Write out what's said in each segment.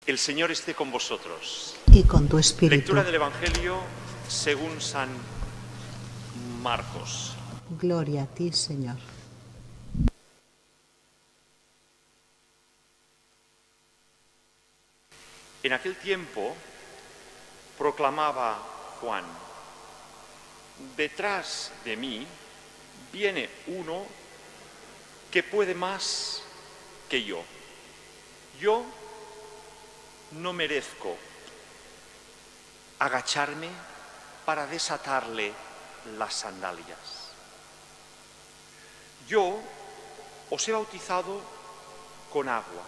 El Señor esté con vosotros. Y con tu espíritu. Lectura del Evangelio según San Marcos. Gloria a ti, Señor. En aquel tiempo proclamaba Juan: detrás de mí viene uno que puede más que yo. Yo no merezco agacharme para desatarle las sandalias. Yo os he bautizado con agua,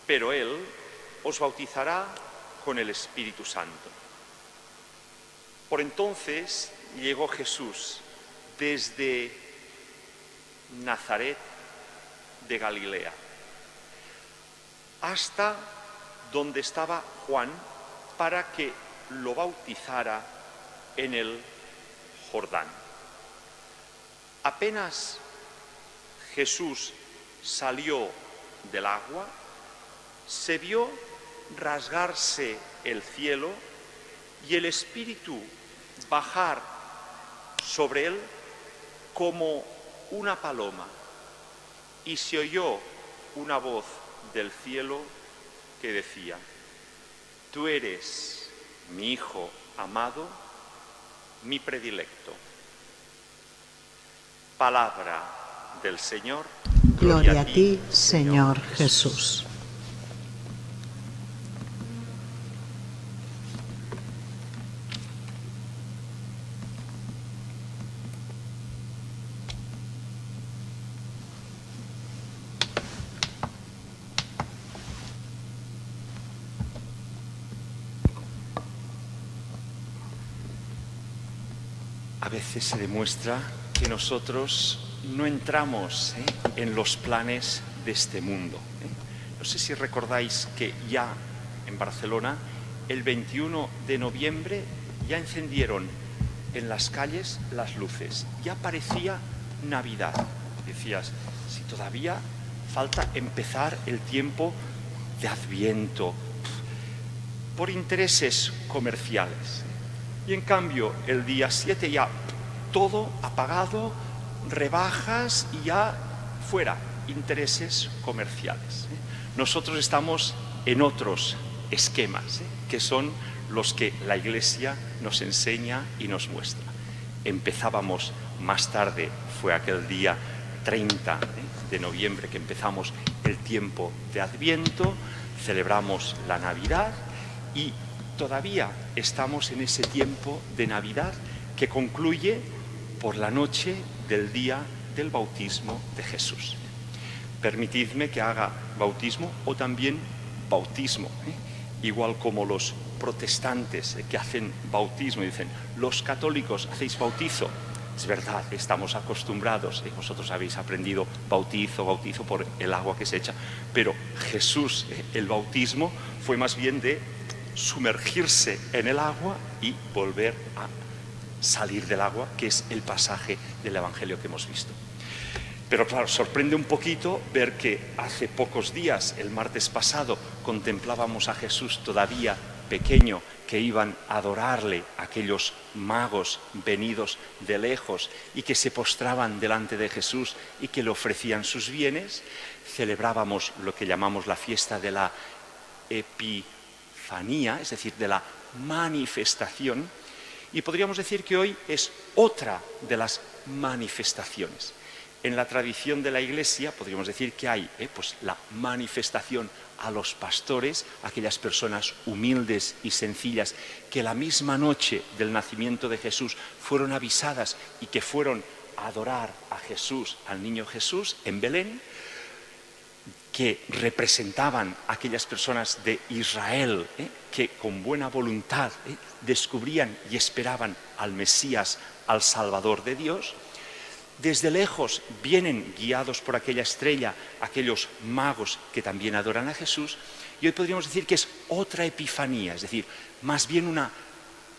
pero él os bautizará con el Espíritu Santo. Por entonces llegó Jesús desde Nazaret de Galilea hasta donde estaba Juan para que lo bautizara en el Jordán. Apenas Jesús salió del agua, se vio rasgarse el cielo y el Espíritu bajar sobre él como una paloma, y se oyó una voz del cielo que decía: tú eres mi Hijo amado, mi predilecto. Palabra del Señor. Gloria a ti, Señor Jesús. A veces se demuestra que nosotros no entramos en los planes de este mundo. No sé si recordáis que ya en Barcelona, el 21 de noviembre, ya encendieron en las calles las luces. Ya parecía Navidad. Decías, si todavía falta empezar el tiempo de Adviento, por intereses comerciales. Y en cambio, el día 7 ya todo apagado, rebajas y ya fuera, intereses comerciales. Nosotros estamos en otros esquemas, que son los que la Iglesia nos enseña y nos muestra. Empezábamos más tarde, fue aquel día 30 de noviembre que empezamos el tiempo de Adviento, celebramos la Navidad y todavía estamos en ese tiempo de Navidad que concluye por la noche del día del bautismo de Jesús. Permitidme que haga bautismo o también bautismo, igual como los protestantes que hacen bautismo y dicen, los católicos hacéis bautizo. Es verdad, estamos acostumbrados, vosotros habéis aprendido bautizo por el agua que se echa, pero Jesús, el bautismo fue más bien de sumergirse en el agua y volver a salir del agua, que es el pasaje del Evangelio que hemos visto. Pero claro, sorprende un poquito ver que hace pocos días, el martes pasado, contemplábamos a Jesús todavía pequeño, que iban a adorarle aquellos magos venidos de lejos y que se postraban delante de Jesús y que le ofrecían sus bienes. Celebrábamos lo que llamamos la fiesta de la Epifanía, es decir, de la manifestación, y podríamos decir que hoy es otra de las manifestaciones. En la tradición de la Iglesia podríamos decir que hay pues la manifestación a los pastores, aquellas personas humildes y sencillas que la misma noche del nacimiento de Jesús fueron avisadas y que fueron a adorar a Jesús, al niño Jesús, en Belén, que representaban a aquellas personas de Israel que con buena voluntad descubrían y esperaban al Mesías, al Salvador de Dios. Desde lejos vienen guiados por aquella estrella aquellos magos que también adoran a Jesús, y hoy podríamos decir que es otra epifanía, es decir, más bien una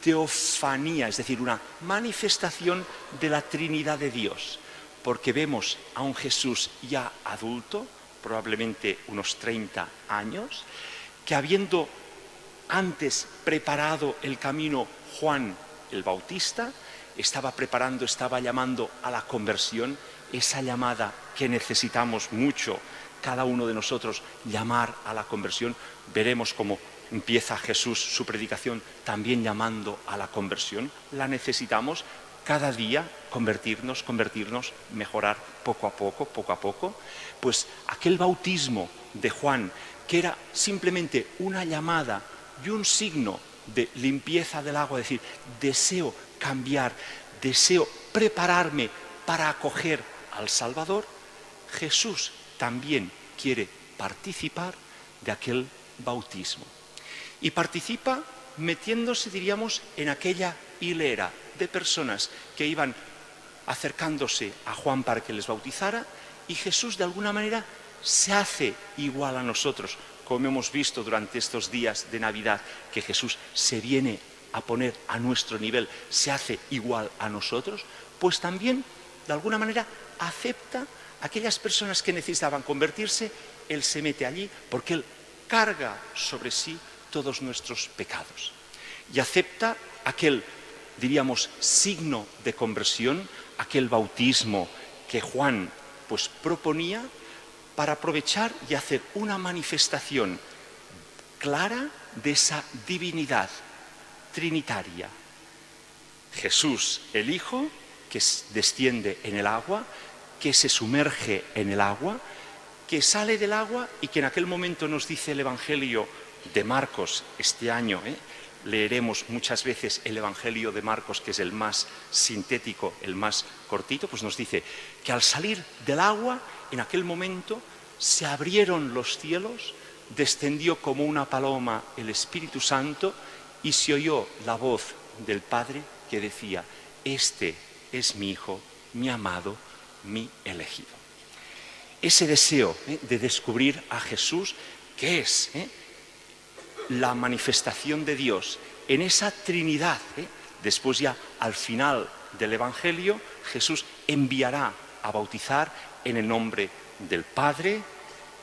teofanía, es decir, una manifestación de la Trinidad de Dios, porque vemos a un Jesús ya adulto, probablemente unos 30 años, que habiendo antes preparado el camino Juan el Bautista, estaba preparando, estaba llamando a la conversión, esa llamada que necesitamos mucho cada uno de nosotros, llamar a la conversión. Veremos cómo empieza Jesús su predicación también llamando a la conversión. La necesitamos cada día, convertirnos, mejorar poco a poco. Pues aquel bautismo de Juan, que era simplemente una llamada y un signo de limpieza del agua, es decir, deseo cambiar, deseo prepararme para acoger al Salvador, Jesús también quiere participar de aquel bautismo. Y participa metiéndose, diríamos, en aquella hilera de personas que iban acercándose a Juan para que les bautizara, y Jesús de alguna manera se hace igual a nosotros, como hemos visto durante estos días de Navidad, que Jesús se viene a poner a nuestro nivel, se hace igual a nosotros, pues también de alguna manera acepta a aquellas personas que necesitaban convertirse. Él se mete allí porque Él carga sobre sí todos nuestros pecados y acepta aquel, diríamos, signo de conversión, aquel bautismo que Juan pues proponía, para aprovechar y hacer una manifestación clara de esa divinidad trinitaria. Jesús, el Hijo, que desciende en el agua, que se sumerge en el agua, que sale del agua y que en aquel momento nos dice el Evangelio de Marcos este año, leeremos muchas veces el Evangelio de Marcos, que es el más sintético, el más cortito, pues nos dice que al salir del agua, en aquel momento se abrieron los cielos, descendió como una paloma el Espíritu Santo y se oyó la voz del Padre que decía: este es mi Hijo, mi amado, mi elegido. Ese deseo de descubrir a Jesús, que es la manifestación de Dios en esa Trinidad. Después ya al final del Evangelio, Jesús enviará a bautizar en el nombre del Padre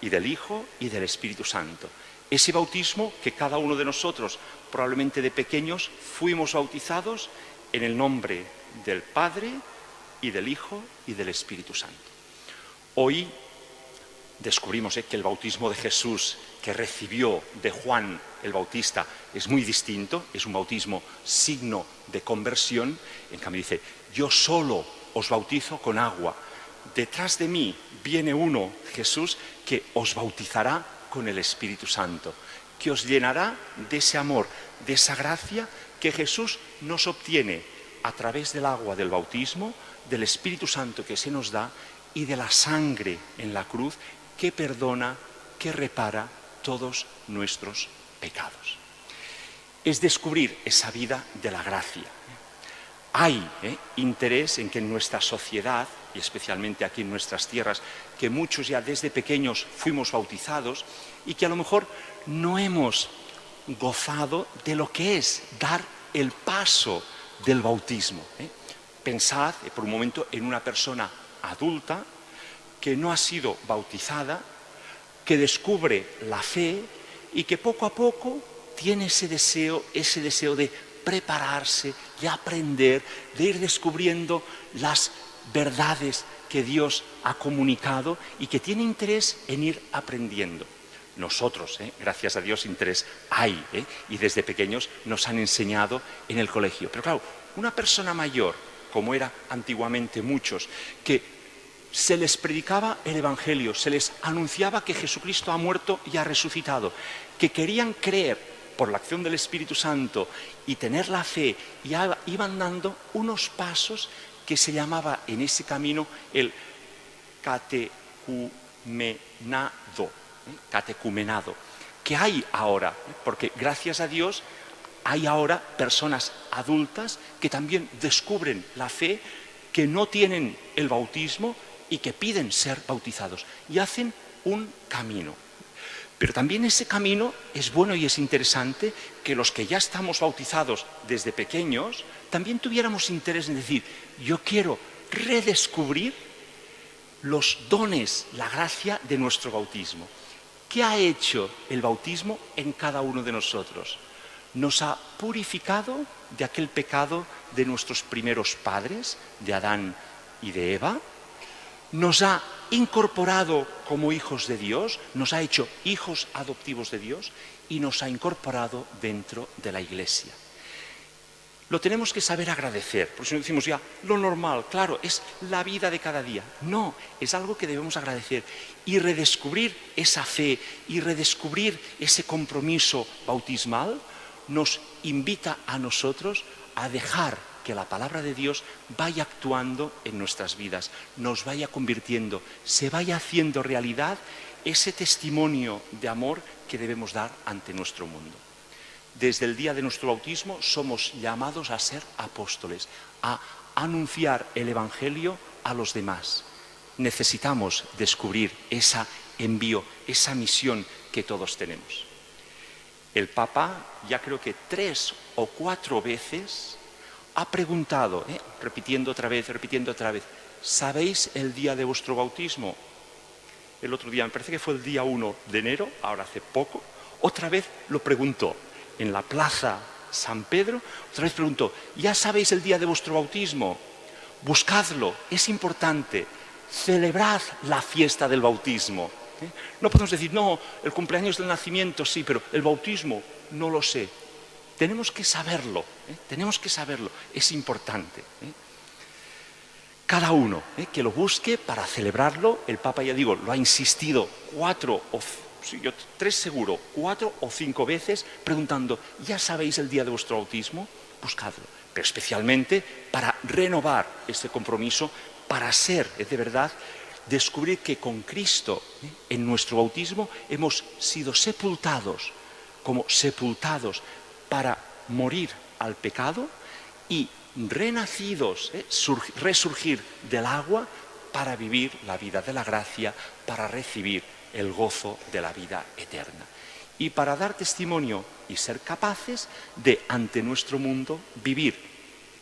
y del Hijo y del Espíritu Santo. Ese bautismo que cada uno de nosotros, probablemente de pequeños, fuimos bautizados en el nombre del Padre y del Hijo y del Espíritu Santo. Hoy descubrimos que el bautismo de Jesús que recibió de Juan el Bautista es muy distinto, es un bautismo signo de conversión. En cambio dice: yo solo os bautizo con agua, detrás de mí viene uno, Jesús, que os bautizará con el Espíritu Santo, que os llenará de ese amor, de esa gracia que Jesús nos obtiene a través del agua del bautismo, del Espíritu Santo que se nos da y de la sangre en la cruz que perdona, que repara todos nuestros pecados. Es descubrir esa vida de la gracia. Hay interés en que en nuestra sociedad, y especialmente aquí en nuestras tierras, que muchos ya desde pequeños fuimos bautizados y que a lo mejor no hemos gozado de lo que es dar el paso del bautismo. Pensad por un momento en una persona adulta que no ha sido bautizada, que descubre la fe y que poco a poco tiene ese deseo de prepararse, de aprender, de ir descubriendo las verdades que Dios ha comunicado y que tiene interés en ir aprendiendo. Nosotros, gracias a Dios, interés hay, y desde pequeños nos han enseñado en el colegio. Pero claro, una persona mayor, como era antiguamente muchos, que se les predicaba el Evangelio, se les anunciaba que Jesucristo ha muerto y ha resucitado, que querían creer por la acción del Espíritu Santo y tener la fe, y iban dando unos pasos que se llamaba en ese camino el catecumenado, que hay ahora, porque gracias a Dios hay ahora personas adultas que también descubren la fe, que no tienen el bautismo y que piden ser bautizados y hacen un camino. Pero también ese camino es bueno y es interesante que los que ya estamos bautizados desde pequeños también tuviéramos interés en decir: yo quiero redescubrir los dones, la gracia de nuestro bautismo. ¿Qué ha hecho el bautismo en cada uno de nosotros? Nos ha purificado de aquel pecado de nuestros primeros padres, de Adán y de Eva. Nos ha incorporado como hijos de Dios, nos ha hecho hijos adoptivos de Dios y nos ha incorporado dentro de la Iglesia. Lo tenemos que saber agradecer, porque si no decimos ya, lo normal, claro, es la vida de cada día. No, es algo que debemos agradecer y redescubrir esa fe y redescubrir ese compromiso bautismal nos invita a nosotros a dejar que la palabra de Dios vaya actuando en nuestras vidas, nos vaya convirtiendo, se vaya haciendo realidad ese testimonio de amor que debemos dar ante nuestro mundo. Desde el día de nuestro bautismo somos llamados a ser apóstoles, a anunciar el Evangelio a los demás. Necesitamos descubrir ese envío, esa misión que todos tenemos. El Papa, ya creo que 3 o 4 veces, ha preguntado, repitiendo otra vez, ¿sabéis el día de vuestro bautismo? El otro día, me parece que fue el día 1 de enero, ahora hace poco, otra vez lo preguntó. En la plaza San Pedro, otra vez preguntó, ¿ya sabéis el día de vuestro bautismo? Buscadlo, es importante, celebrad la fiesta del bautismo. No podemos decir, no, el cumpleaños del nacimiento sí, pero el bautismo no lo sé. Tenemos que saberlo, es importante. Cada uno que lo busque para celebrarlo, el Papa, ya digo, lo ha insistido 3 seguro, 4 o 5 veces preguntando, ¿ya sabéis el día de vuestro bautismo? Buscadlo, pero especialmente para renovar este compromiso, para ser de verdad, descubrir que con Cristo en nuestro bautismo hemos sido sepultados para morir al pecado y renacidos, resurgir del agua para vivir la vida de la gracia, para recibir el gozo de la vida eterna. Y para dar testimonio y ser capaces de, ante nuestro mundo, vivir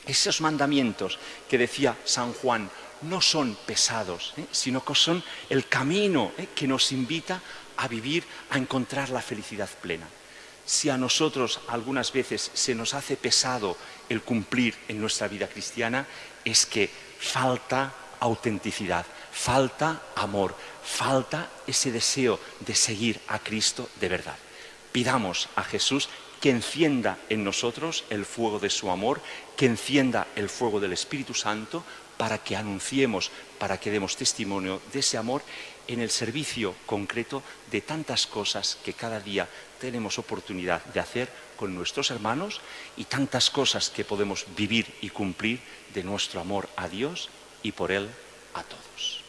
esos mandamientos que decía San Juan, no son pesados, sino que son el camino que nos invita a vivir, a encontrar la felicidad plena. Si a nosotros algunas veces se nos hace pesado el cumplir en nuestra vida cristiana, es que falta autenticidad, falta amor, falta ese deseo de seguir a Cristo de verdad. Pidamos a Jesús que encienda en nosotros el fuego de su amor, que encienda el fuego del Espíritu Santo para que anunciemos, para que demos testimonio de ese amor en el servicio concreto de tantas cosas que cada día tenemos oportunidad de hacer con nuestros hermanos y tantas cosas que podemos vivir y cumplir de nuestro amor a Dios y por Él a todos.